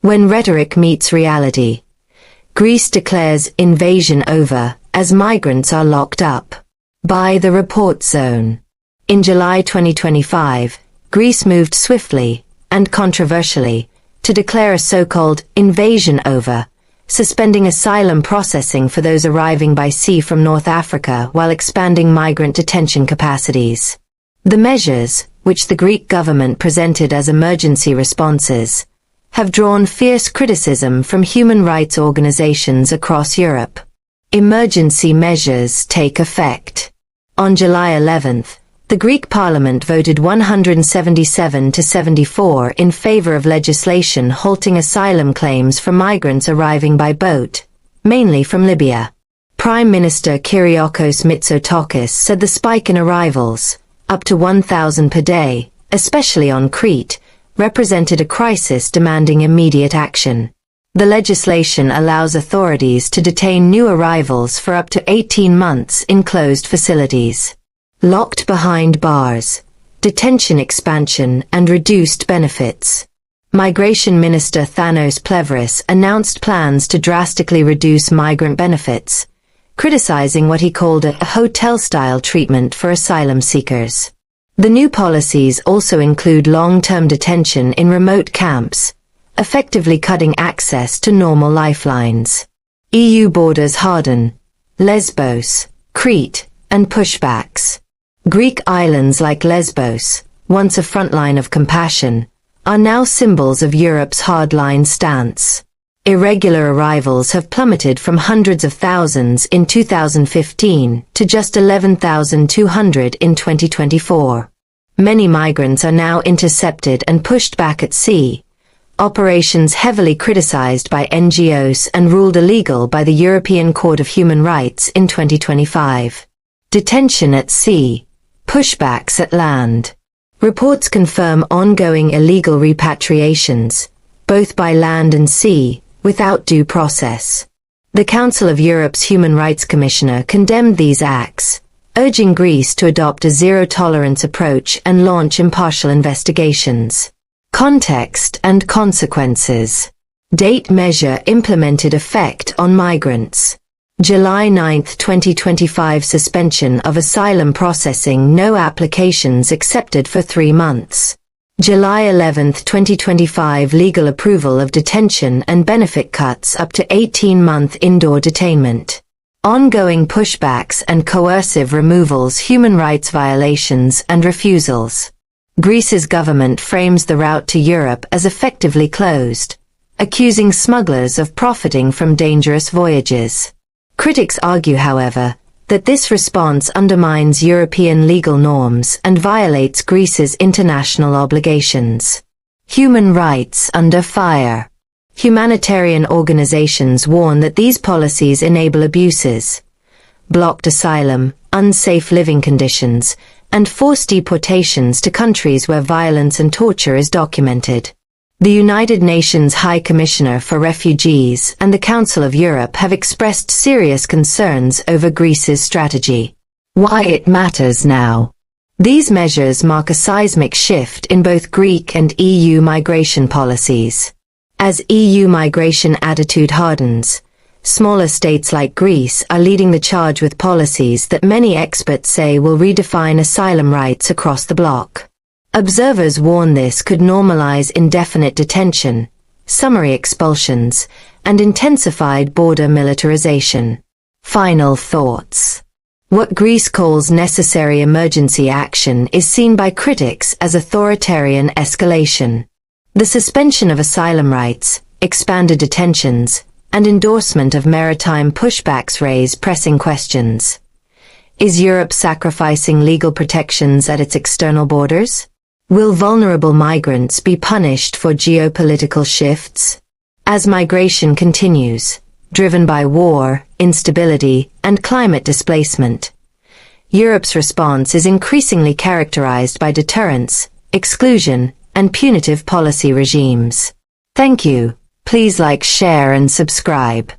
When rhetoric meets reality, Greece declares invasion over as migrants are locked up by the report zone. In July 2025, Greece moved swiftly and controversially to declare a so-called invasion over, suspending asylum processing for those arriving by sea from North Africa while expanding migrant detention capacities. The measures, which the Greek government presented as emergency responses, have drawn fierce criticism from human rights organizations across Europe. Emergency measures take effect. On July 11th, the Greek parliament voted 177 to 74 in favor of legislation halting asylum claims for migrants arriving by boat, mainly from Libya. Prime Minister Kyriakos Mitsotakis said the spike in arrivals, up to 1,000 per day, especially on Crete, represented a crisis demanding immediate action. The legislation allows authorities to detain new arrivals for up to 18 months in closed facilities. Locked behind bars, detention expansion and reduced benefits. Migration Minister Thanos Plevris announced plans to drastically reduce migrant benefits, criticizing what he called a hotel-style treatment for asylum seekers. The new policies also include long-term detention in remote camps, effectively cutting access to normal lifelines. EU borders harden. Lesbos, Crete, and pushbacks. Greek islands like Lesbos, once a frontline of compassion, are now symbols of Europe's hardline stance. Irregular arrivals have plummeted from hundreds of thousands in 2015 to just 11,200 in 2024. Many migrants are now intercepted and pushed back at sea, operations heavily criticized by NGOs and ruled illegal by the European Court of Human Rights in 2025. Detention at sea, pushbacks at land. Reports confirm ongoing illegal repatriations, both by land and sea, without due process. The Council of Europe's Human Rights Commissioner condemned these acts, urging Greece to adopt a zero-tolerance approach and launch impartial investigations. Context and consequences. Date measure implemented effect on migrants. July 9, 2025 suspension of asylum processing, no applications accepted for 3 months. July 11, 2025 legal approval of detention and benefit cuts up to 18-month indoor detainment. Ongoing pushbacks and coercive removals, human rights violations and refusals. Greece's government frames the route to Europe as effectively closed, accusing smugglers of profiting from dangerous voyages. Critics argue, however, that this response undermines European legal norms and violates Greece's international obligations. Human rights under fire. Humanitarian organizations warn that these policies enable abuses, blocked asylum, unsafe living conditions, and forced deportations to countries where violence and torture is documented. The United Nations High Commissioner for Refugees and the Council of Europe have expressed serious concerns over Greece's strategy. Why it matters now. These measures mark a seismic shift in both Greek and EU migration policies. As EU migration attitude hardens, smaller states like Greece are leading the charge with policies that many experts say will redefine asylum rights across the bloc. Observers warn this could normalize indefinite detention, summary expulsions, and intensified border militarization. Final thoughts. What Greece calls necessary emergency action is seen by critics as authoritarian escalation. The suspension of asylum rights, expanded detentions, and endorsement of maritime pushbacks raise pressing questions. Is Europe sacrificing legal protections at its external borders? Will vulnerable migrants be punished for geopolitical shifts? As migration continues, driven by war, instability, and climate displacement, Europe's response is increasingly characterized by deterrence, exclusion, and punitive policy regimes. Thank you. Please like, share, and subscribe.